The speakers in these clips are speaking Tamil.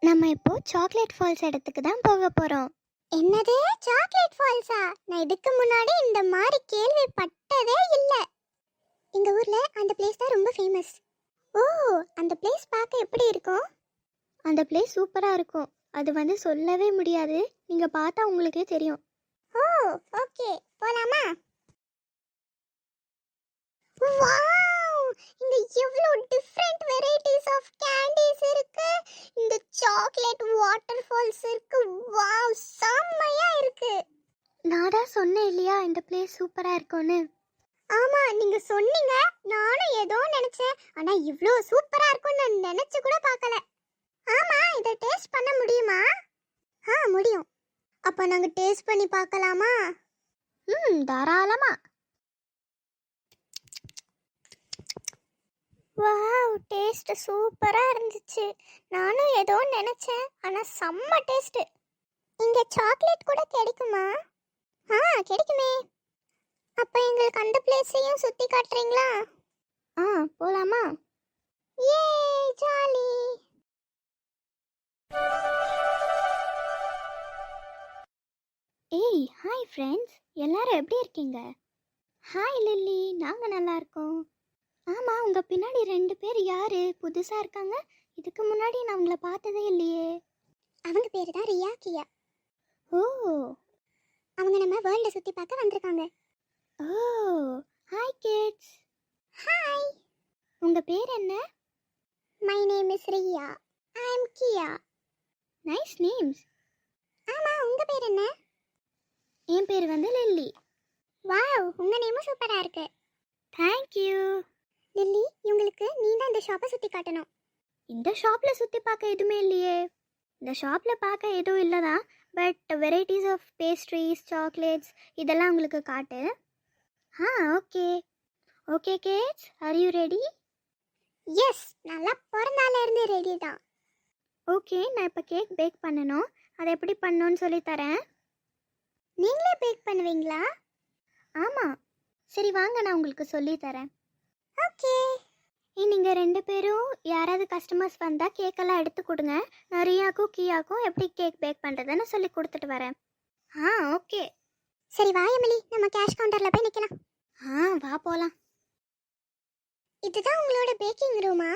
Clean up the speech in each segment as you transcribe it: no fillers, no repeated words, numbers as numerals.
நம்ம இப்போ சாக்லேட் ஃபால்ஸ் இடத்துக்கு தான் போக போறோம். என்னது சாக்லேட் ஃபால்ஸா? நான் இதுக்கு முன்னாடி இந்த மாதிரி கேள்விப்பட்டதே இல்ல. எங்க ஊர்ல அந்த பிளேஸ் தான் ரொம்ப ஃபேமஸ். ஓ, அந்த பிளேஸ் பார்க்க எப்படி இருக்கும்? அந்த பிளேஸ் சூப்பரா இருக்கும். அது வந்து சொல்லவே முடியாது. நீங்க பார்த்தா உங்களுக்கே தெரியும். ஓ, ஓகே, போலாமா? வாவ்! இங்க எவ்ளோ டிஃபரண்ட் வெரைட்டிஸ் ஆஃப் கேண்டிஸ் இருக்கு. இந்த சாக்லேட் வாட்டர் ஃபால்ஸ் இருக்கு. வாவ், செம்மையா இருக்கு. நான் தான் சொன்னேன் இல்லையா இந்த பிளேஸ் சூப்பரா இருக்கும்னு. ஆமா, நீங்க சொன்னீங்க. நானும் ஏதோ நினைச்சேன். ஆனா இவ்ளோ சூப்பரா இருக்கும்னு நான் நினைச்சு கூட பார்க்கல. ஆமா, இத டேஸ்ட் பண்ண முடியுமா? முடியும். அப்ப நாங்க டேஸ்ட் பண்ணி பார்க்கலாமா? தாராளமா. வாவ், டேஸ்ட் சூப்பரா இருந்துச்சு. நானும் ஏதோ நினைச்சேன். ஆனா செம்ம டேஸ்ட். இங்க சாக்லேட் கூட கிடைக்குமா? கிடைக்குமே. அப்ப எங்களுக்கு அந்த பிளேஸையும் சுத்தி காட்டுறீங்களா? போலாமா? ஏ, ஜாலி. ஏய், ஹாய் ஃப்ரெண்ட்ஸ், எல்லாரும் எப்படி இருக்கீங்க? ஹாய் லில்லி, நாங்க நல்லா இருக்கோம். ஆமா, உங்க பின்னாடி 2 பேர் யாரு புதுசா இருக்காங்க? இதுக்கு முன்னாடி நான் உங்களை பார்த்ததே இல்லையே. அவங்க பேரு தான் ரியா கியா. ஓ அவங்க நம்ம வேர்ல்ட சுத்தி பார்க்க வந்திருக்காங்க. Oh hi kids. ஹாய். உங்க பேர் என்ன? My name is Riya. I am Kiya. Nice names. ஆமா, உங்க பேர் என்ன? என் பேர் வந்து லில்லி. வாவ், உங்க நேமும் சூப்பரா இருக்கு. தேங்க்யூ. லில்லி, இவங்களுக்கு நீ தான் இந்த ஷாப்பை சுத்தி காட்டணும். இந்த ஷாப்ல சுத்தி பார்க்க எதுவுமே இல்லையே. இந்த ஷாப்ல பார்க்க எதுவும் இல்லைதான். But varieties of pastries, chocolates இதெல்லாம் உங்களுக்கு காட்டு. Okay okay kids, are you ready? Yes, நல்லா பிறந்தால இருந்து ரெடி தான். ஓகே, நான் இப்போ கேக் பேக் பண்ணணும். அதை எப்படி பண்ணணும்னு சொல்லித்தரேன். நீங்களே பேக் பண்ணுவீங்களா? ஆமாம். சரி வாங்க, நான் உங்களுக்கு சொல்லித்தரேன். ஓகே. நீங்கள் 2 பேரும் யாராவது கஸ்டமர்ஸ் வந்தால் கேக்கெல்லாம் எடுத்து கொடுங்க. நான் ரியாக்கும் கியாக்கும் எப்படி கேக் பேக் பண்ணுறதுன்னு சொல்லி கொடுத்துட்டு வரேன். ஓகே. சரி வா எமிலி, நம்ம கேஷ் கவுண்டர்ல போய் நிக்கலாம். வா போகலாம். இதுதான் உங்களோட பேக்கிங் ரூமா?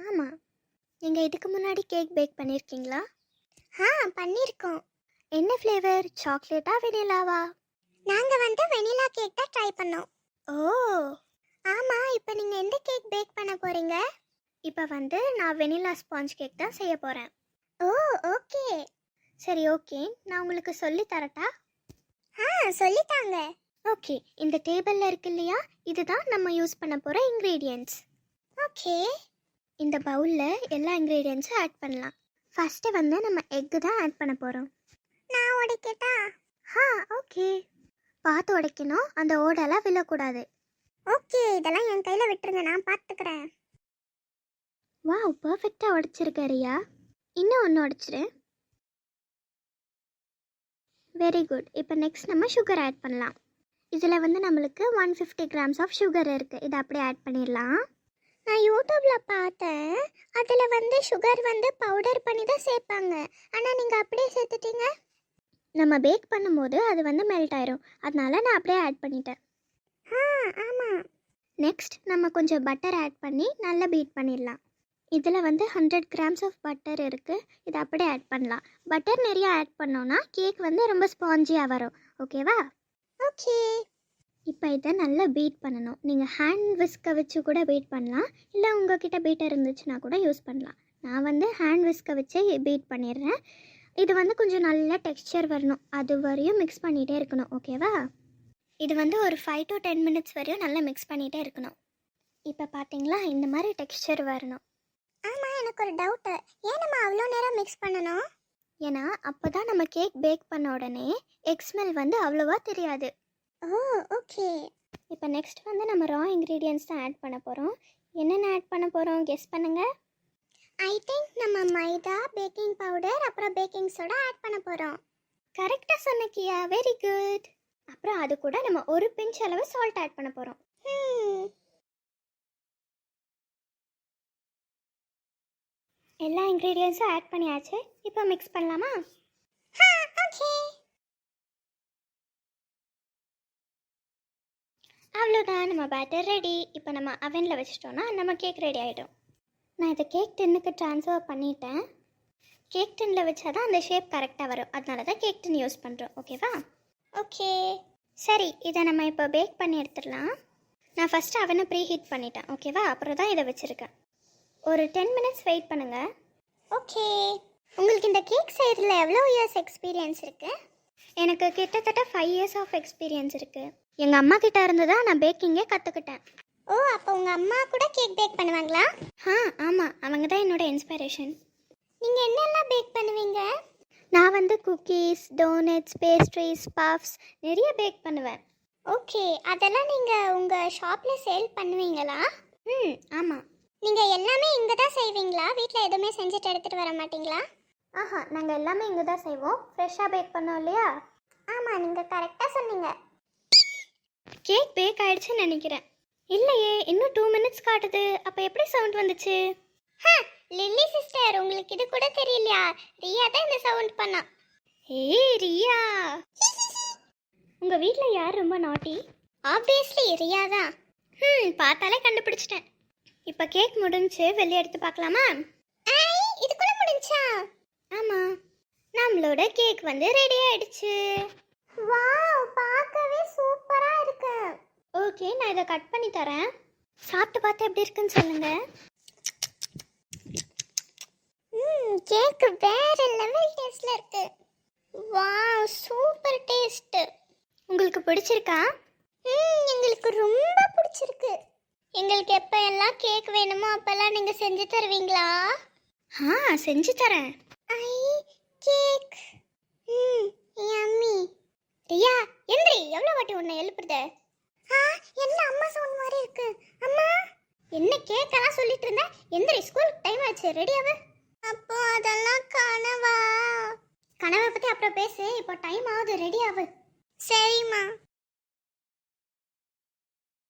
ஆமாம். நீங்கள் இதுக்கு முன்னாடி கேக் பேக் பண்ணியிருக்கீங்களா? பண்ணியிருக்கோம். என்ன ஃப்ளேவர், சாக்லேட்டா வெனிலாவா? நாங்க வந்து வெனிலா கேக் தான் ட்ரை பண்ணோம். ஓ, ஆமா, இப்போ நீங்க எந்த கேக் பேக் பண்ண போறீங்க? இப்போ வந்து நான் வெனிலா ஸ்பாஞ்ச் கேக் தான் செய்ய போகிறேன். ஓ, ஓகே. சரி ஓகே, நான் உங்களுக்கு சொல்லி தரட்டா? சொல்லித்தாங்க. ஓகே, இந்த டேபிளில் இருக்கு இல்லையா, இதுதான் நம்ம யூஸ் பண்ண போகிற இன்க்ரீடியன்ட்ஸ். ஓகே. இந்த பவுலில் எல்லா இன்க்ரீடியன்ட்ஸும் ஆட் பண்ணலாம். ஃபஸ்ட்டு வந்து நம்ம எக்கு தான் ஆட் பண்ண போகிறோம். நான் உடைக்கட்டா? ஓகே. பார்த்து உடைக்கணும், அந்த ஓடெல்லாம் விழக்கூடாது. ஓகே, இதெல்லாம் என் கையில விட்டுருங்க, நான் பார்த்துக்கிறேன். வாவ், பர்ஃபெக்டாக உடைச்சிருக்க ரியா. இன்னும் ஒன்று உடைச்சிரு. Very good. இப்போ நெக்ஸ்ட் நம்ம சுகர் ஆட் பண்ணலாம். இதில் வந்து நம்மளுக்கு 150 கிராம்ஸ் ஆஃப் சுகர் இருக்குது. இதை அப்படியே ஆட் பண்ணிடலாம். நான் யூடியூப்ல பார்த்தேன், அதுல வந்து சுகர் வந்து பவுடர் பண்ணி தான் சேர்ப்பாங்க. ஆனா நீங்க அப்படியே சேர்த்துட்டீங்க. நம்ம பேக் பண்ணும்போது அது வந்து மெல்ட் ஆயிரும், அதனால நான் அப்படியே ஆட் பண்ணிட்டேன். ஆமா. நெக்ஸ்ட் நம்ம கொஞ்சம் பட்டர் ஆட் பண்ணி நல்லா பீட் பண்ணிடலாம். இதில் வந்து 100 கிராம்ஸ் ஆஃப் பட்டர் இருக்குது. இதை அப்படியே ஆட் பண்ணலாம். பட்டர் நிறைய ஆட் பண்ணோன்னா கேக் வந்து ரொம்ப ஸ்பாஞ்சியாக வரும். ஓகேவா? ஓகே. இப்போ இதை நல்லா பீட் பண்ணணும். நீங்கள் ஹேண்ட் விஸ்கை வச்சு கூட பீட் பண்ணலாம், இல்லை உங்ககிட்ட பீட்டர் இருந்துச்சுன்னா கூட யூஸ் பண்ணலாம். நான் வந்து ஹேண்ட் விஸ்கை வச்சு பீட் பண்ணிடுறேன். இது வந்து கொஞ்சம் நல்ல டெக்ஸ்சர் வரணும், அது வரையும் மிக்ஸ் பண்ணிகிட்டே இருக்கணும். ஓகேவா? இது வந்து ஒரு 5 to 10 மினிட்ஸ் வரையும் நல்லா மிக்ஸ் பண்ணிகிட்டே இருக்கணும். இப்போ பார்த்தீங்களா, இந்த மாதிரி டெக்ஸ்சர் வரணும். ஆமா, எனக்கு ஒரு டவுட். ஏன் நம்ம அவ்வளோ நேரம் மிக்ஸ் பண்ணணும்? ஏன்னா அப்போ தான் நம்ம கேக் பேக் பண்ண உடனே எக் ஸ்மெல் வந்து அவ்வளோவா தெரியாது. ஓ, ஓகே. இப்போ நெக்ஸ்ட் வந்து நம்ம ரா இன்க்ரீடியன்ட்ஸ் தான் ஆட் பண்ண போகிறோம். என்னென்ன ஆட் பண்ண போகிறோம், கெஸ் பண்ணுங்கள். ஐ திங்க் நம்ம மைதா, பேக்கிங் பவுடர், அப்புறம் பேக்கிங் சோடா ஆட் பண்ண போறோம். கரெக்டாக சொன்னக்கியா, வெரி குட். அப்புறம் அது கூட நம்ம ஒரு பிஞ்ச் அளவு சால்ட் ஆட் பண்ண போகிறோம். எல்லா இன்க்ரீடியன்ஸும் ஆட் பண்ணியாச்சு. இப்போ மிக்ஸ் பண்ணலாமா? ஓகே. அவ்வளோதான், நம்ம பேட்டர் ரெடி. இப்போ நம்ம அவனில் வச்சிட்டோன்னா நம்ம கேக் ரெடி ஆகிடும். நான் இதை கேக் டின்னுக்கு ட்ரான்ஸ்ஃபர் பண்ணிட்டேன். கேக் டின்னில் வச்சா தான் அந்த ஷேப் கரெக்டாக வரும். அதனால தான் கேக் டின் யூஸ் பண்ணுறோம். ஓகேவா? ஓகே. சரி, இதை நம்ம இப்போ பேக் பண்ணி எடுத்துடலாம். நான் ஃபஸ்ட்டு அவனை ப்ரீ ஹீட் பண்ணிட்டேன். ஓகேவா? அப்புறம் தான் இதை வச்சுருக்கேன். ஒரு 10 மினிட்ஸ் வெயிட் பண்ணுங்கள். ஓகே. உங்களுக்கு இந்த கேக் செய்யறதுல எவ்வளோ இயர்ஸ் எக்ஸ்பீரியன்ஸ் இருக்கு? எனக்கு கிட்டத்தட்ட 5 இயர்ஸ் ஆஃப் எக்ஸ்பீரியன்ஸ் இருக்குது. எங்கள் அம்மா கிட்ட இருந்து தான் நான் பேக்கிங்கே கற்றுக்கிட்டேன். ஓ, அப்போ உங்கள் அம்மா கூட கேக் பேக் பண்ணுவாங்களா? ஆமாம், அவங்க தான் என்னோட இன்ஸ்பிரேஷன். நீங்கள் என்னெல்லாம் பேக் பண்ணுவீங்க? நான் வந்து குக்கீஸ், டோனட்ஸ், பேஸ்ட்ரீஸ், பஃப்ஸ் நிறைய பேக் பண்ணுவேன். ஓகே, அதெல்லாம் நீங்கள் உங்கள் ஷாப்பில் சேல் பண்ணுவீங்களா? ஆமாம். நீங்கள் எல்லாமே இங்கே தான் செய்வீங்களா? வீட்டில் எதுவுமே செஞ்சுட்டு எடுத்துகிட்டு வர மாட்டீங்களா? நாங்கள் எல்லாமே இங்கே தான் செய்வோம். ஃப்ரெஷ்ஷாக பேக் பண்ணோம் இல்லையா? ஆமாம், நீங்கள் கரெக்டாக சொன்னீங்க. கேக் பேக் ஆயிடுச்சுன்னு நினைக்கிறேன். இல்லையே, இன்னும் 2 மினிட்ஸ் காட்டுது. அப்போ எப்படி சவுண்ட் வந்துச்சு? லில்லி சிஸ்டர், உங்களுக்கு இது கூட தெரியலையா? ரியா தான் இந்த சவுண்ட் பண்ணா. ஏய் ரியா, உங்கள் வீட்டில் யார் ரொம்ப நாட்டி? ஆப்வியஸ்லி ரியா தான். பார்த்தாலே கண்டுபிடிச்சிட்டேன். இப்போ கேக் முடிஞ்சு வெளியே எடுத்து பார்க்கலாமா? இதுக்குள்ள முடிஞ்சா? ஆமாம், நம்மளோட கேக் வந்து ரெடி ஆயிடுச்சு. வாவ், பார்க்கவே சூப்பரா இருக்கு. ஓகே, நான் இதை கட் பண்ணி தரேன். சாப்பிட்டு பார்த்து எப்படி இருக்குன்னு சொல்லுங்க. கேக் வேற லெவல் டேஸ்ட்ல இருக்கு. Wow, super taste. உங்களுக்கு பிடிச்சிருக்கா? எங்களுக்கு ரொம்ப பிடிச்சிருக்கு. எங்களுக்கு எப்ப எல்லாம் கேக் வேணுமோ அப்பெல்லாம் நீங்க செஞ்சு தருவீங்களா? செஞ்சு தரேன். ஐ, கேக். யம்மி. ரியா, எந்திரி. எவ்வளோ வாட்டி உன்னை எழுப்புறது? என்ன அம்மா சவுண்ட் மாதிரி இருக்கு? அம்மா, என்ன கேக்கெல்லாம் சொல்லிட்டு இருந்தேன்? எந்திரி, ஸ்கூலுக்கு டைம் ஆச்சு. ரெடியாவு. அப்போ அதெல்லாம் கனவா? கனவை பற்றி அப்புறம் பேசு. இப்போ டைம் ஆகுது. ரெடியாவு. சரிம்மா.